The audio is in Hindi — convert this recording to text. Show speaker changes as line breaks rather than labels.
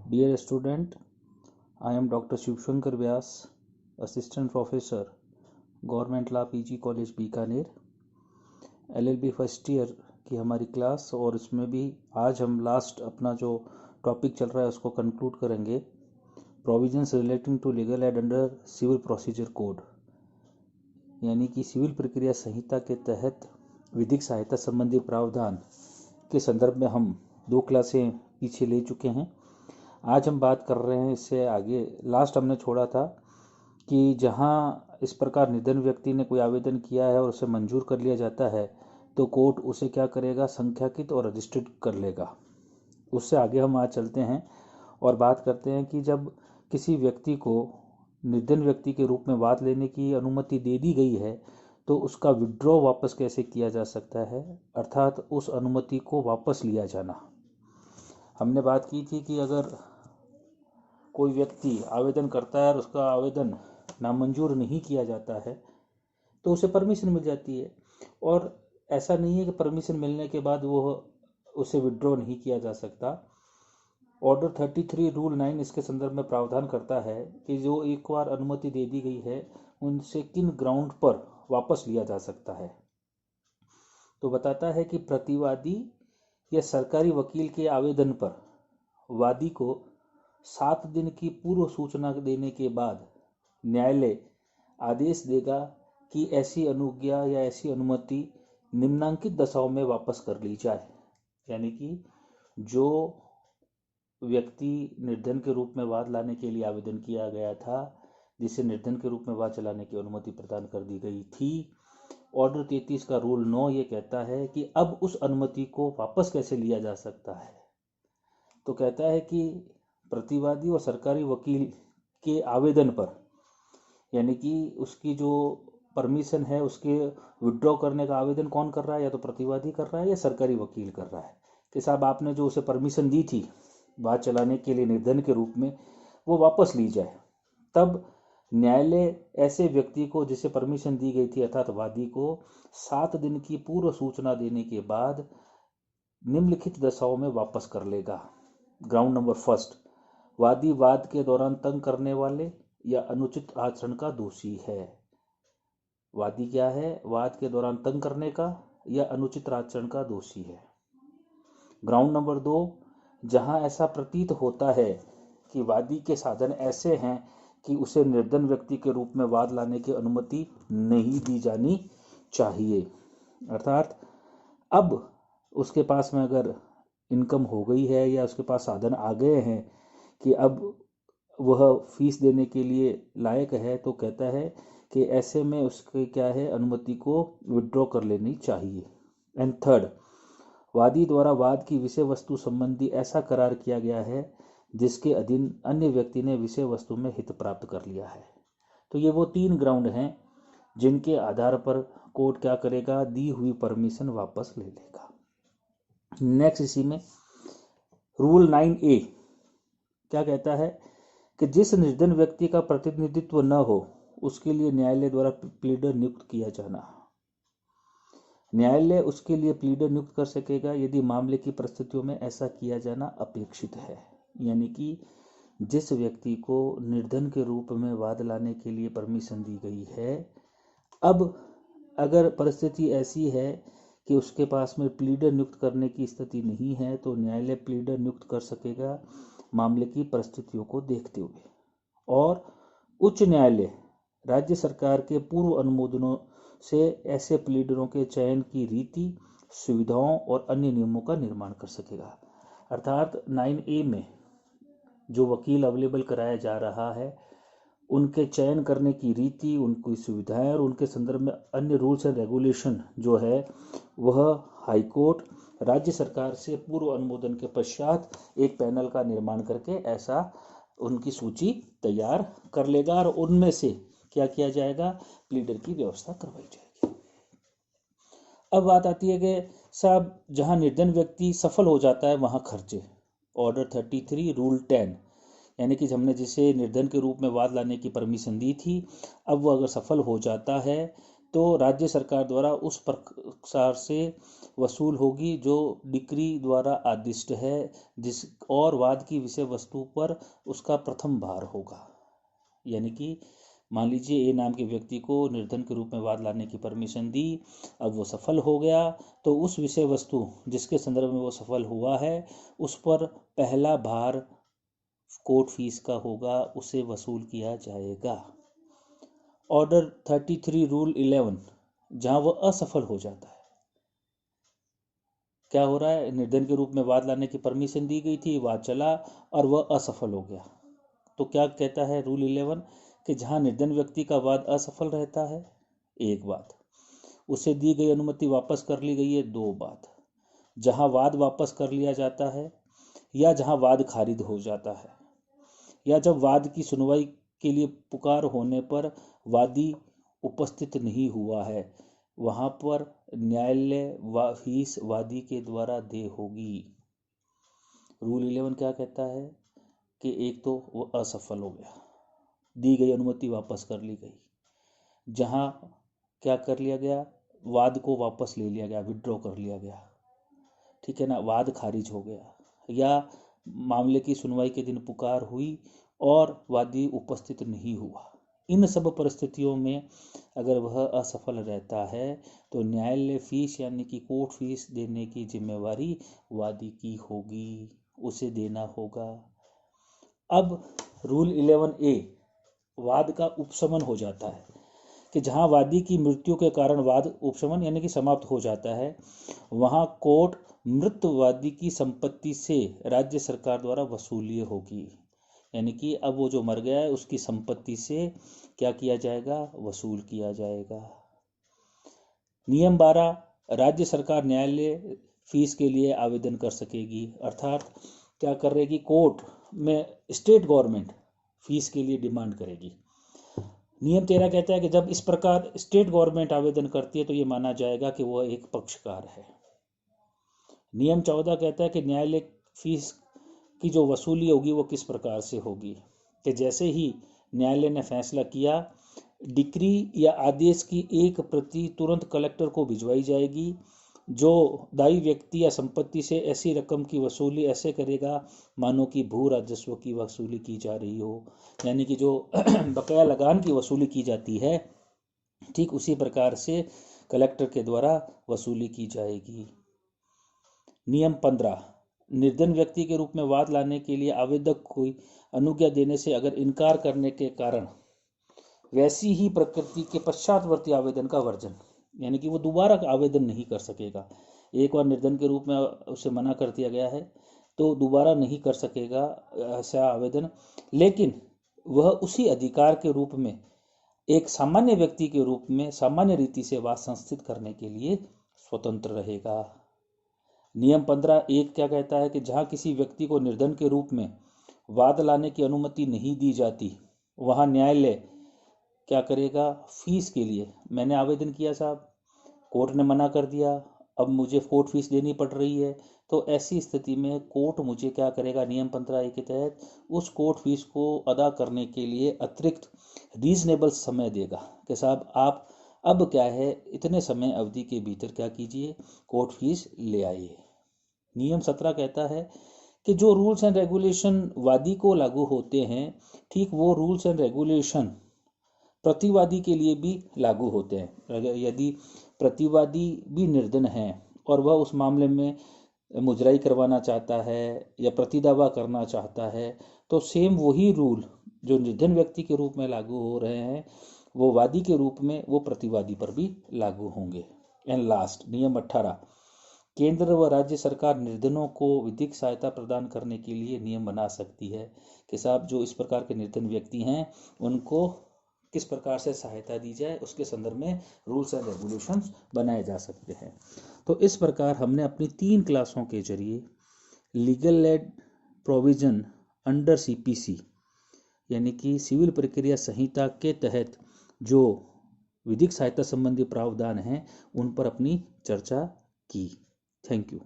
Dear student, I am Dr. Shivshankar Vyas, Assistant Professor, Government Law PG College Bikaner. LLB first year की हमारी क्लास और इसमें भी आज हम लास्ट अपना जो टॉपिक चल रहा है उसको कंक्लूड करेंगे। Provisions relating to legal aid under civil procedure code, यानी कि सिविल प्रक्रिया संहिता के तहत विधिक सहायता संबंधी प्रावधान के संदर्भ में हम 2 क्लासें पीछे ले चुके हैं। आज हम बात कर रहे हैं इससे आगे। लास्ट हमने छोड़ा था कि जहां इस प्रकार निर्धन व्यक्ति ने कोई आवेदन किया है और उसे मंजूर कर लिया जाता है तो कोर्ट उसे क्या करेगा, संख्याकित और रजिस्टर्ड कर लेगा। उससे आगे हम आज चलते हैं और बात करते हैं कि जब किसी व्यक्ति को निर्धन व्यक्ति के रूप में वाद लेने की अनुमति दे दी गई है तो उसका विड्रॉ वापस कैसे किया जा सकता है, अर्थात उस अनुमति को वापस लिया जाना। हमने बात की थी कि अगर कोई व्यक्ति आवेदन करता है और उसका आवेदन नामंजूर नहीं किया जाता है तो उसे परमिशन मिल जाती है, और ऐसा नहीं है कि परमिशन मिलने के बाद वो उसे विड्रॉ नहीं किया जा सकता। ऑर्डर 33 रूल 9 इसके संदर्भ में प्रावधान करता है कि जो एक बार अनुमति दे दी गई है उनसे किन ग्राउंड पर वापस लिया जा सकता है। तो बताता है कि प्रतिवादी या सरकारी वकील के आवेदन पर वादी को 7 दिन की पूर्व सूचना देने के बाद न्यायालय आदेश देगा कि ऐसी अनुज्ञा या ऐसी अनुमति निम्नांकित दशाओं में वापस कर ली जाए। यानी कि जो व्यक्ति निर्धन के रूप में वाद लाने के लिए आवेदन किया गया था, जिसे निर्धन के रूप में वाद चलाने की अनुमति प्रदान कर दी गई थी, ऑर्डर 33 का रूल 9 ये कहता है कि अब उस अनुमति को वापस कैसे लिया जा सकता है। तो कहता है कि प्रतिवादी और सरकारी वकील के आवेदन पर, यानी कि उसकी जो परमिशन है उसके विड्रॉ करने का आवेदन कौन कर रहा है, या तो प्रतिवादी कर रहा है या सरकारी वकील कर रहा है, कि साहब आपने जो उसे परमिशन दी थी बात चलाने के लिए निर्धन के रूप में वो वापस ली जाए। तब न्यायालय ऐसे व्यक्ति को जिसे परमिशन दी गई थी अर्थात वादी को 7 दिन की पूर्व सूचना देने के बाद निम्नलिखित दशाओं में वापस कर लेगा। ग्राउंड नंबर फर्स्ट, वादी वाद के दौरान तंग करने वाले या अनुचित आचरण का दोषी है। वादी क्या है, वाद के दौरान तंग करने का या अनुचित आचरण का दोषी है। ग्राउंड नंबर 2, जहां ऐसा प्रतीत होता है कि वादी के साधन ऐसे हैं कि उसे निर्धन व्यक्ति के रूप में वाद लाने की अनुमति नहीं दी जानी चाहिए। अर्थात अब उसके पास में अगर इनकम हो गई है या उसके पास साधन आ गए हैं कि अब वह फीस देने के लिए लायक है, तो कहता है कि ऐसे में उसके क्या है, अनुमति को विड्रॉ कर लेनी चाहिए। एंड थर्ड, वादी द्वारा वाद की विषय वस्तु संबंधी ऐसा करार किया गया है जिसके अधीन अन्य व्यक्ति ने विषय वस्तु में हित प्राप्त कर लिया है। तो ये वो 3 ग्राउंड हैं जिनके आधार पर कोर्ट क्या करेगा, दी हुई परमिशन वापस ले लेगा। नेक्स्ट इसी में रूल 9A क्या कहता है कि जिस निर्धन व्यक्ति का प्रतिनिधित्व न हो उसके लिए न्यायालय द्वारा प्लीडर नियुक्त किया जाना। न्यायालय उसके लिए प्लीडर नियुक्त कर सकेगा यदि मामले की परिस्थितियों में ऐसा किया जाना अपेक्षित है। यानी कि जिस व्यक्ति को निर्धन के रूप में वाद लाने के लिए परमिशन दी गई है, अब अगर परिस्थिति ऐसी है कि उसके पास में प्लीडर नियुक्त करने की स्थिति नहीं है तो न्यायालय प्लीडर नियुक्त कर सकेगा मामले की परिस्थितियों को देखते हुए। और उच्च न्यायालय राज्य सरकार के पूर्व अनुमोदनों से ऐसे प्लीडरों के चयन की रीति, सुविधाओं और अन्य नियमों का निर्माण कर सकेगा। अर्थात 9A में जो वकील अवेलेबल कराया जा रहा है उनके चयन करने की रीति, उनकी सुविधाएं और उनके संदर्भ में अन्य रूल्स एंड रेगुलेशन जो है वह हाईकोर्ट राज्य सरकार से पूर्व अनुमोदन के पश्चात एक पैनल का निर्माण करके ऐसा उनकी सूची तैयार कर लेगा और उनमें से क्या किया जाएगा, प्लीडर की व्यवस्था करवाई जाएगी। अब बात आती है कि साहब जहां निर्धन व्यक्ति सफल हो जाता है वहां खर्चे। ऑर्डर 33 रूल 10, यानी कि हमने जिसे निर्धन के रूप में वाद लाने की परमिशन दी थी, अब वो अगर सफल हो जाता है तो राज्य सरकार द्वारा उस प्रकार से वसूल होगी जो डिक्री द्वारा आदिष्ट है, जिस और वाद की विषय वस्तु पर उसका प्रथम भार होगा। यानी कि मान लीजिए ए नाम के व्यक्ति को निर्धन के रूप में वाद लाने की परमिशन दी, अब वो सफल हो गया, तो उस विषय वस्तु जिसके संदर्भ में वो सफल हुआ है उस पर पहला भार कोर्ट फीस का होगा, उसे वसूल किया जाएगा। ऑर्डर 33 रूल 11, जहां वह असफल हो जाता है, क्या हो रहा है, निर्धन के रूप में वाद लाने की परमिशन दी गई थी, वाद चला और वह असफल हो गया। तो क्या कहता है रूल 11 कि जहां निर्धन व्यक्ति का वाद असफल रहता है, एक बात, उसे दी गई अनुमति वापस कर ली गई है, दो बात, जहां वाद वापस कर लिया जाता है या जहां वाद खारिज हो जाता है या जब वाद की सुनवाई के लिए पुकार होने पर वादी उपस्थित नहीं हुआ है, वहां पर न्यायालय फीस वादी के द्वारा दे होगी। रूल 11 क्या कहता है कि एक तो वो असफल हो गया, दी गई अनुमति वापस कर ली गई, जहां क्या कर लिया गया, वाद को वापस ले लिया गया, विड्रॉ कर लिया गया, ठीक है ना, वाद खारिज हो गया, या मामले की सुनवाई के दिन पुकार हुई और वादी उपस्थित नहीं हुआ। इन सब परिस्थितियों में अगर वह असफल रहता है तो न्यायालय फीस यानी कि कोर्ट फीस देने की जिम्मेवारी वादी की होगी, उसे देना होगा। अब रूल 11A, वाद का उपशमन हो जाता है कि जहां वादी की मृत्यु के कारण वाद उपशमन यानी कि समाप्त हो जाता है, वहां कोर्ट मृत वादी की संपत्ति से राज्य सरकार द्वारा वसूली होगी। यानी कि अब वो जो मर गया है उसकी संपत्ति से क्या किया जाएगा, वसूल किया जाएगा। नियम 12, राज्य सरकार न्यायालय फीस के लिए आवेदन कर सकेगी, अर्थात क्या करेगी, कोर्ट में स्टेट गवर्नमेंट फीस के लिए डिमांड करेगी। नियम 13 कहता है कि जब इस प्रकार स्टेट गवर्नमेंट आवेदन करती है तो ये माना जाएगा कि वह एक पक्षकार है। नियम 14 कहता है कि न्यायालय फीस की जो वसूली होगी वो किस प्रकार से होगी, कि जैसे ही न्यायालय ने फैसला किया, डिक्री या आदेश की एक प्रति तुरंत कलेक्टर को भिजवाई जाएगी, जो दायी व्यक्ति या संपत्ति से ऐसी रकम की वसूली ऐसे करेगा मानो कि भू राजस्व की वसूली की जा रही हो, यानी कि जो बकाया लगान की वसूली की जाती है, ठीक उसी प्रकार से कलेक्टर के द्वारा वसूली की जाएगी। नियम 15, निर्धन व्यक्ति के रूप में वाद लाने के लिए आवेदक को अनुज्ञा देने से अगर इनकार करने के कारण वैसी ही प्रकृति के पश्चातवर्ती आवेदन का वर्जन, यानी कि वो दोबारा आवेदन नहीं कर सकेगा। एक बार निर्धन के रूप में उसे मना कर दिया गया है तो दोबारा नहीं कर सकेगा ऐसा आवेदन, लेकिन वह उसी अधिकार के रूप में एक सामान्य व्यक्ति के रूप में सामान्य रीति से वाद संस्थित करने के लिए स्वतंत्र रहेगा। नियम 15(1) क्या कहता है कि जहां किसी व्यक्ति को निर्धन के रूप में वाद लाने की अनुमति नहीं दी जाती, वहां न्यायालय क्या करेगा, फीस के लिए, मैंने आवेदन किया साहब, कोर्ट ने मना कर दिया, अब मुझे कोर्ट फीस देनी पड़ रही है, तो ऐसी स्थिति में कोर्ट मुझे क्या करेगा, नियम 15(1) के तहत उस कोर्ट फीस को अदा करने के लिए अतिरिक्त रीजनेबल समय देगा कि साहब आप अब क्या है, इतने समय अवधि के भीतर क्या कीजिए, कोर्ट फीस ले आइए। नियम 17 कहता है कि जो रूल्स एंड रेगुलेशन वादी को लागू होते हैं, ठीक वो रूल्स एंड रेगुलेशन प्रतिवादी के लिए भी लागू होते हैं। यदि प्रतिवादी भी निर्धन है और वह उस मामले में मुजराई करवाना चाहता है या प्रतिदावा करना चाहता है, तो सेम वही रूल जो निर्धन व्यक्ति के रूप में लागू हो रहे हैं वो वादी के रूप में वो प्रतिवादी पर भी लागू होंगे। एंड लास्ट, नियम 18, केंद्र व राज्य सरकार निर्धनों को विधिक सहायता प्रदान करने के लिए नियम बना सकती है कि साहब जो इस प्रकार के निर्धन व्यक्ति हैं उनको किस प्रकार से सहायता दी जाए, उसके संदर्भ में रूल्स एंड रेगुलेशंस बनाए जा सकते हैं। तो इस प्रकार हमने अपनी 3 क्लासों के जरिए legal aid provision under CPC यानी कि सिविल प्रक्रिया संहिता के तहत जो विधिक सहायता संबंधी प्रावधान हैं उन पर अपनी चर्चा की। Thank you.